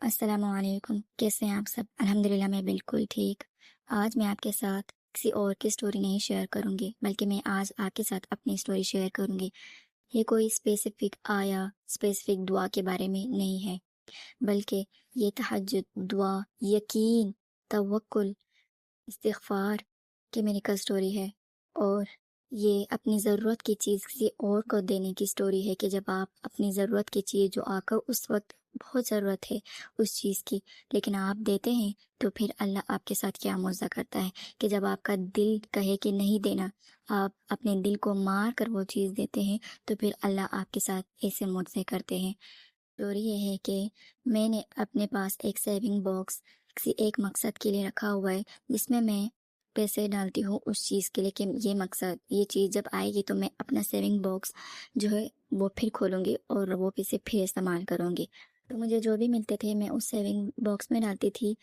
अस्सलाम वालेकुम। कैसे हैं आप सब? अल्हम्दुलिल्लाह मैं बिल्कुल ठीक। आज मैं आपके साथ किसी और की स्टोरी नहीं शेयर करूँगी, बल्कि मैं आज आपके साथ अपनी स्टोरी शेयर करूँगी। ये कोई स्पेसिफ़िक आया, स्पेसिफ़िक दुआ के बारे में नहीं है, बल्कि ये तहज्जुद, दुआ, यकीन, तवक्कुल, इस्तिग़फ़ार की मेडिकल स्टोरी है। और ये अपनी ज़रूरत की चीज़ किसी और को देने की स्टोरी है कि जब आप अपनी ज़रूरत की चीज़ जो आपको उस वक़्त बहुत ज़रूरत है उस चीज़ की, लेकिन आप देते हैं, तो फिर अल्लाह आपके साथ क्या मुआज़ा करता है कि जब आपका दिल कहे कि नहीं देना, आप अपने दिल को मार कर वो चीज़ देते हैं, तो फिर अल्लाह आपके साथ ऐसे मुआज़े करते हैं। स्टोरी ये है कि मैंने अपने पास एक सेविंग बॉक्स किसी एक मकसद के लिए रखा हुआ है, जिसमें मैं पैसे डालती हूँ उस चीज़ के लिए कि ये मकसद, ये चीज़ जब आएगी तो मैं अपना सेविंग बॉक्स जो है वो फिर खोलूँगी और वो पैसे फिर इस्तेमाल करूँगी। तो मुझे जो भी मिलते थे मैं उस सेविंग बॉक्स में डालती थी,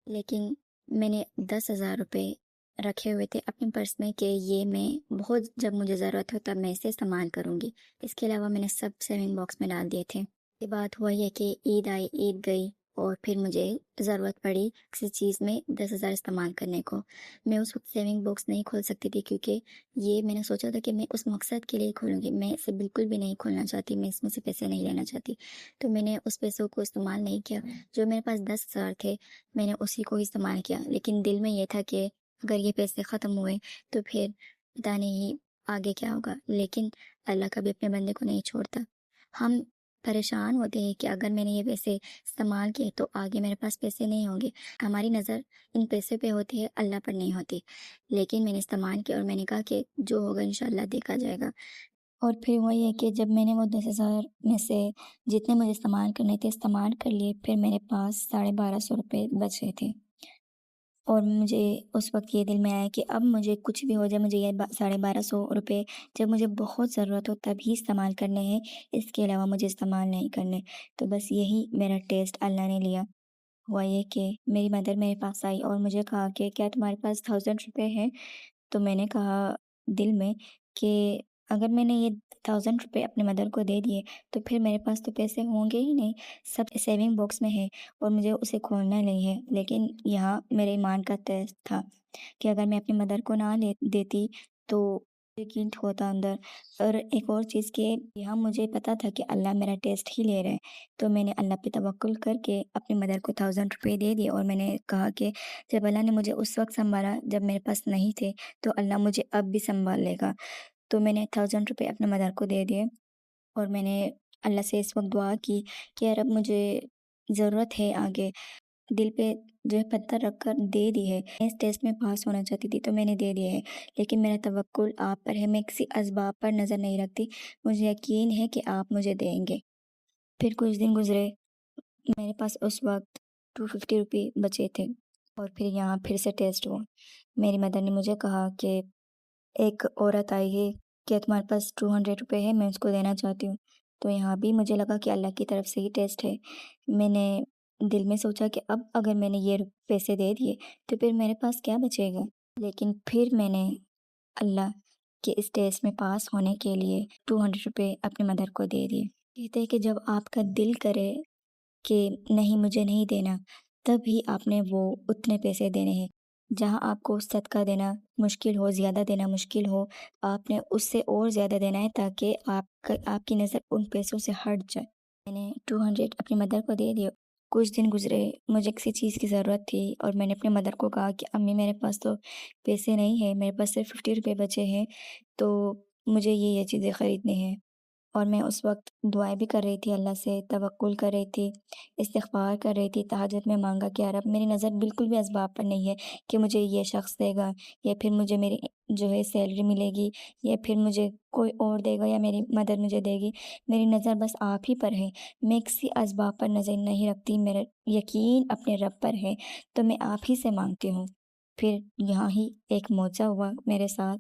लेकिन मैंने 10,000 रुपये रखे हुए थे अपने पर्स में कि ये मैं बहुत जब मुझे ज़रूरत हो तब मैं इसे इस्तेमाल करूँगी। इसके अलावा मैंने सब सेविंग बॉक्स में डाल दिए थे। ये बात हुआ ये कि ईद आई, ईद गई और फिर मुझे ज़रूरत पड़ी किसी चीज़ में 10,000 इस्तेमाल करने को। मैं उस वक़्त सेविंग बॉक्स नहीं खोल सकती थी, क्योंकि ये मैंने सोचा था कि मैं उस मकसद के लिए खोलूँगी। मैं इसे बिल्कुल भी नहीं खोलना चाहती, मैं इसमें से पैसे नहीं लेना चाहती। तो मैंने उस पैसों को इस्तेमाल नहीं किया। जो मेरे पास 10,000 थे, मैंने उसी को इस्तेमाल किया। लेकिन दिल में ये था कि अगर ये पैसे ख़त्म हुए तो फिर पता नहीं आगे क्या होगा। लेकिन अल्लाह कभी अपने बंदे को नहीं छोड़ता। हम परेशान होते हैं कि अगर मैंने ये पैसे इस्तेमाल किए तो आगे मेरे पास पैसे नहीं होंगे। हमारी नज़र इन पैसे पे होती है, अल्लाह पर नहीं होती। लेकिन मैंने इस्तेमाल किया और मैंने कहा कि जो होगा इंशाअल्लाह देखा जाएगा। और फिर वही है कि जब मैंने वो 10,000 में से जितने मुझे इस्तेमाल करने थे इस्तेमाल कर लिए, फिर मेरे पास 1250 रुपये बचे थे। और मुझे उस वक़्त ये दिल में आया कि अब मुझे कुछ भी हो जाए, मुझे ये 1250 रुपये जब मुझे बहुत ज़रूरत हो तभी इस्तेमाल करने हैं, इसके अलावा मुझे इस्तेमाल नहीं करने। तो बस यही मेरा टेस्ट अल्लाह ने लिया। हुआ ये कि मेरी मदर मेरे पास आई और मुझे कहा कि क्या तुम्हारे पास 1000 रुपये हैं? तो मैंने कहा दिल में कि अगर मैंने ये 1000 रुपये अपनी मदर को दे दिए, तो फिर मेरे पास तो पैसे होंगे ही नहीं, सब सेविंग बॉक्स में है और मुझे उसे खोलना नहीं है। लेकिन यहाँ मेरे ईमान का टेस्ट था कि अगर मैं अपनी मदर को ना ले देती तो यकीन होता अंदर। और एक और चीज़ कि यहाँ मुझे पता था कि अल्लाह मेरा टेस्ट ही ले रहा है, तो मैंने अल्लाह पे तवक्कुल करके अपनी मदर को 1000 रुपये दे दिए और मैंने कहा कि जब अल्लाह ने मुझे उस वक़्त सँभाला जब मेरे पास नहीं थे, तो अल्लाह मुझे अब भी सँभाल लेगा। तो मैंने 1000 रुपये अपने मदर को दे दिए और मैंने अल्लाह से इस वक़्त दुआ की कि यार अब मुझे ज़रूरत है आगे, दिल पे जो है पत्थर रख कर दे दी है। मैं इस टेस्ट में पास होना चाहती थी तो मैंने दे दिया है, लेकिन मेरा तवक्कुल आप पर है, मैं किसी असबाब पर नज़र नहीं रखती, मुझे यकीन है कि आप मुझे देंगे। फिर कुछ दिन गुज़रे, मेरे पास उस वक़्त 250 रुपये बचे थे और फिर यहाँ फिर से टेस्ट हुआ। मेरी मदर ने मुझे कहा कि एक औरत आई है, क्या तुम्हारे पास 200 रुपये है? मैं उसको देना चाहती हूँ। तो यहाँ भी मुझे लगा कि अल्लाह की तरफ से ही टेस्ट है। मैंने दिल में सोचा कि अब अगर मैंने ये पैसे दे दिए, तो फिर मेरे पास क्या बचेगा? लेकिन फिर मैंने अल्लाह के इस टेस्ट में पास होने के लिए 200 रुपये अपनी मदर को दे दिए। कहते हैं कि जब आपका दिल करे कि नहीं मुझे नहीं देना, तभी आपने वो उतने पैसे देने हैं। जहाँ आपको सदका देना मुश्किल हो, ज़्यादा देना मुश्किल हो, आपने उससे और ज़्यादा देना है ताकि आपकी नज़र उन पैसों से हट जाए। मैंने 200 अपनी मदर को दे दिए। कुछ दिन गुज़रे, मुझे किसी चीज़ की ज़रूरत थी और मैंने अपनी मदर को कहा कि अम्मी मेरे पास तो पैसे नहीं हैं, मेरे पास सिर्फ़ 50 रुपये बचे हैं, तो मुझे ये चीज़ें ख़रीदनी हैं। और मैं उस वक़्त दुआएँ भी कर रही थी अल्लाह से, तवक्कुल कर रही थी, इस्तिग़फ़ार कर रही थी, तहज्जुद में माँगा कि या रब मेरी नज़र बिल्कुल भी असबाब पर नहीं है कि मुझे ये शख़्स देगा या फिर मुझे मेरी जो है सैलरी मिलेगी या फिर मुझे कोई और देगा या मेरी मदर मुझे देगी। मेरी नज़र बस आप ही पर है, मैं किसी असबाब पर नज़र नहीं रखती, मेरा यकीन अपने रब पर है, तो मैं आप ही से माँगती हूँ। फिर यहाँ ही एक मोज़ा हुआ मेरे साथ।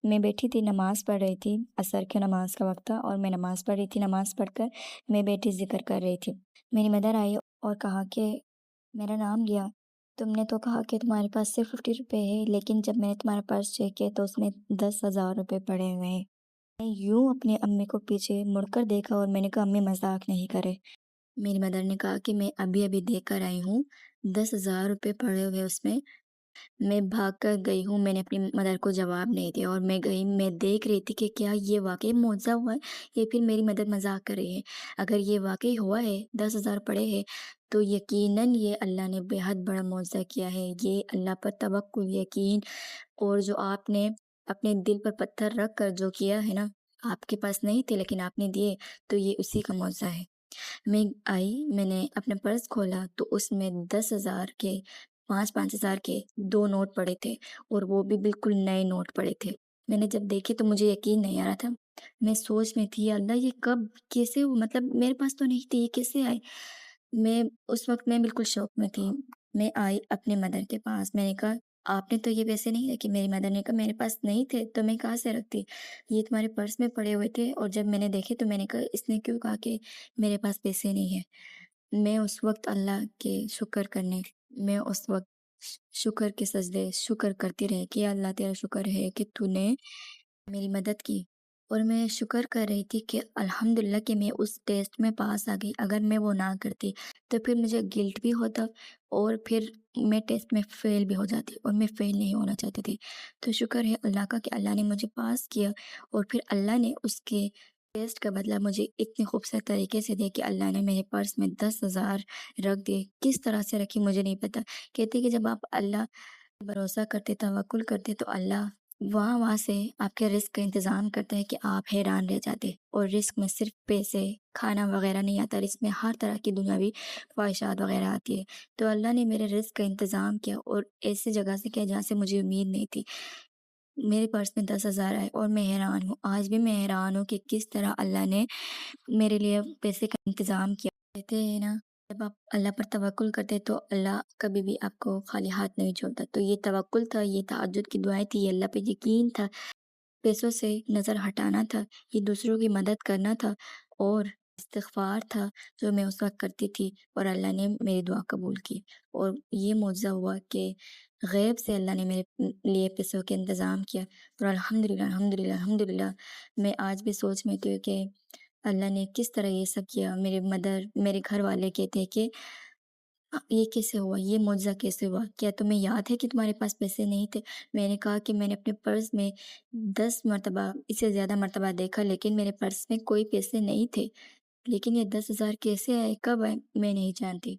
मैं बैठी थी नमाज़ पढ़ रही थी, असर की नमाज़ का वक़्त था और मैं नमाज़ पढ़ रही थी, नमाज़ पढ़कर मैं बैठी ज़िक्र कर रही थी। मेरी मदर आई और कहा कि मेरा नाम लिया, तुमने तो कहा कि तुम्हारे पास सिर्फ़ 50 रुपए है, लेकिन जब मैंने तुम्हारा पर्स चेक किया तो उसमें 10,000 रुपए पड़े हुए हैं। मैं यूँ अपनी अम्मी को पीछे मुड़कर देखा और मैंने कहा अम्मी मज़ाक नहीं करे। میری مدر نے کہا کہ میں ابھی ابھی دیکھ کر آئی ہوں 10,000 روپے پڑے ہوئے اس میں بھاگ کر گئی ہوں۔ میں نے اپنی مدر کو جواب نہیں دیا اور میں گئی، میں دیکھ رہی تھی کہ کیا یہ واقعی معجزہ ہوا ہے یا پھر میری مدر مذاق کر رہی ہے۔ اگر یہ واقعی ہوا ہے، 10,000 پڑے ہیں، تو یقیناً یہ اللہ نے بے حد بڑا معجزہ کیا ہے۔ یہ اللہ پر توکل، یقین، اور جو آپ نے اپنے دل پر پتھر رکھ کر جو کیا ہے نا، آپ کے پاس نہیں تھے لیکن آپ نے دیے، تو یہ اسی کا معجزہ ہے۔ میں آئی، میں نے اپنا پرس کھولا تو اس میں 10,000 کے، 5,000 کے 2 نوٹ پڑے تھے، اور وہ بھی بالکل نئے نوٹ پڑے تھے۔ میں نے جب دیکھے تو مجھے یقین نہیں آ رہا تھا۔ میں سوچ میں تھی، یا اللہ یہ کب، کیسے، مطلب میرے پاس تو نہیں تھے، یہ کیسے آئے؟ میں اس وقت میں بالکل شوق میں تھی۔ میں آئی اپنے مدر کے پاس، میں نے کہا آپ نے تو یہ پیسے نہیں رکھے؟ میری مدر نے کہا میرے پاس نہیں تھے تو میں کہاں سے رکھتی، یہ تمہارے پرس میں پڑے ہوئے تھے، اور جب میں نے دیکھے تو میں نے کہا اس نے کیوں کہا کہ میرے پاس پیسے نہیں ہیں؟ میں اس وقت اللہ کے شکر کرنے، میں اس وقت شکر کے سجدے، شکر کرتی رہی کہ یا اللہ تیرا شکر ہے کہ تو نے میری مدد کی، اور میں شکر کر رہی تھی کہ الحمدللہ کہ میں اس ٹیسٹ میں پاس آ گئی۔ اگر میں وہ نہ کرتی تو پھر مجھے گلٹ بھی ہوتا، اور پھر میں ٹیسٹ میں فیل بھی ہو جاتی، اور میں فیل نہیں ہونا چاہتی تھی۔ تو شکر ہے اللہ کا کہ اللہ نے مجھے پاس کیا، اور پھر اللہ نے اس کے ٹیسٹ کا بدلہ مجھے اتنے خوبصورت طریقے سے دیا کہ اللہ نے میرے پرس میں 10,000 رکھ دیے۔ کس طرح سے رکھی مجھے نہیں پتا۔ کہتے کہ جب آپ اللہ بھروسہ کرتے، توکل کرتے، تو اللہ وہاں سے آپ کے رزق کا انتظام کرتا ہے کہ آپ حیران رہ جاتے۔ اور رزق میں صرف پیسے، کھانا وغیرہ نہیں آتا، رزق میں ہر طرح کی دنیاوی خواہشات وغیرہ آتی ہے۔ تو اللہ نے میرے رزق کا انتظام کیا، اور ایسی جگہ سے کیا جہاں سے مجھے امید نہیں تھی۔ میرے پرس میں 10,000 آئے، اور میں حیران ہوں، آج بھی میں حیران ہوں کہ کس طرح اللہ نے میرے لیے پیسے کا انتظام کیا۔ کہتے ہیں نا، جب آپ اللہ پر توکل کرتے تو اللہ کبھی بھی آپ کو خالی ہاتھ نہیں چھوڑتا۔ تو یہ توکل تھا، یہ تہجد کی دعائیں تھی، یہ اللہ پہ یقین تھا، پیسوں سے نظر ہٹانا تھا، یہ دوسروں کی مدد کرنا تھا، اور استغفار تھا جو میں اس وقت کرتی تھی، اور اللہ نے میری دعا قبول کی۔ اور یہ معجزہ ہوا کہ غیب سے اللہ نے میرے لیے پیسوں کے انتظام کیا، اور الحمدللہ الحمدللہ الحمدللہ میں آج بھی سوچ میں تھی کہ اللہ نے کس طرح یہ سب کیا۔ میرے مدر، میرے گھر والے کہتے ہیں کہ یہ کیسے ہوا، یہ معجزہ کیسے ہوا، کیا تمہیں یاد ہے کہ تمہارے پاس پیسے نہیں تھے؟ میں نے کہا کہ میں نے اپنے پرس میں 10 مرتبہ، اس سے زیادہ مرتبہ دیکھا، لیکن میرے پرس میں کوئی پیسے نہیں تھے، لیکن یہ 10,000 کیسے آئے، کب آئے، میں نہیں جانتی۔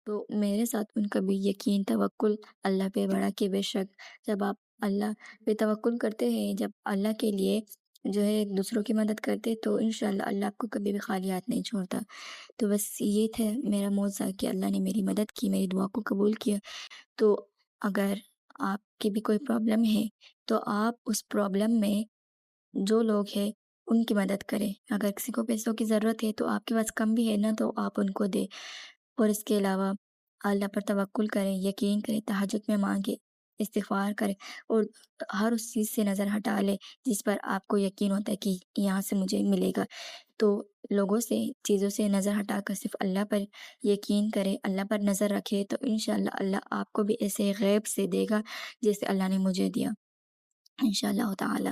تو میرے ساتھ ان کا بھی یقین، توکل اللہ پہ بڑا کہ بے شک جب آپ اللہ پہ توکل کرتے ہیں، جب اللہ کے لیے جو ہے دوسروں کی مدد کرتے، تو انشاءاللہ اللہ آپ کو کبھی بھی خالی ہاتھ نہیں چھوڑتا۔ تو بس یہ تھا میرا معجزہ کہ اللہ نے میری مدد کی، میری دعا کو قبول کیا۔ تو اگر آپ کی بھی کوئی پرابلم ہے تو آپ اس پرابلم میں جو لوگ ہیں ان کی مدد کریں۔ اگر کسی کو پیسوں کی ضرورت ہے تو آپ کے پاس کم بھی ہے نا، تو آپ ان کو دیں۔ اور اس کے علاوہ اللہ پر توکل کریں، یقین کریں، تہجد میں مانگیں، استغفار کریں، اور ہر اس چیز سے نظر ہٹا لیں جس پر آپ کو یقین ہوتا ہے کہ یہاں سے مجھے ملے گا۔ تو لوگوں سے، چیزوں سے نظر ہٹا کر صرف اللہ پر یقین کرے، اللہ پر نظر رکھے، تو انشاءاللہ اللہ آپ کو بھی ایسے غیب سے دے گا جیسے اللہ نے مجھے دیا، انشاءاللہ تعالی۔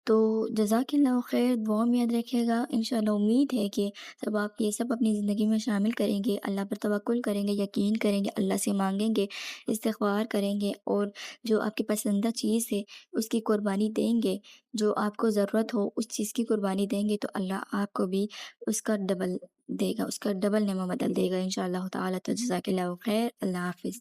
تو جزاک اللہ خیر، دعا میں یاد رکھیے گا۔ انشاءاللہ امید ہے کہ جب آپ یہ سب اپنی زندگی میں شامل کریں گے، اللہ پر توکل کریں گے، یقین کریں گے، اللہ سے مانگیں گے، استغفار کریں گے، اور جو آپ کی پسندیدہ چیز ہے اس کی قربانی دیں گے، جو آپ کو ضرورت ہو اس چیز کی قربانی دیں گے، تو اللہ آپ کو بھی اس کا ڈبل دے گا، اس کا ڈبل نعمت بدل دے گا انشاءاللہ تعالی۔ تو جزاک اللہ خیر، اللہ حافظ۔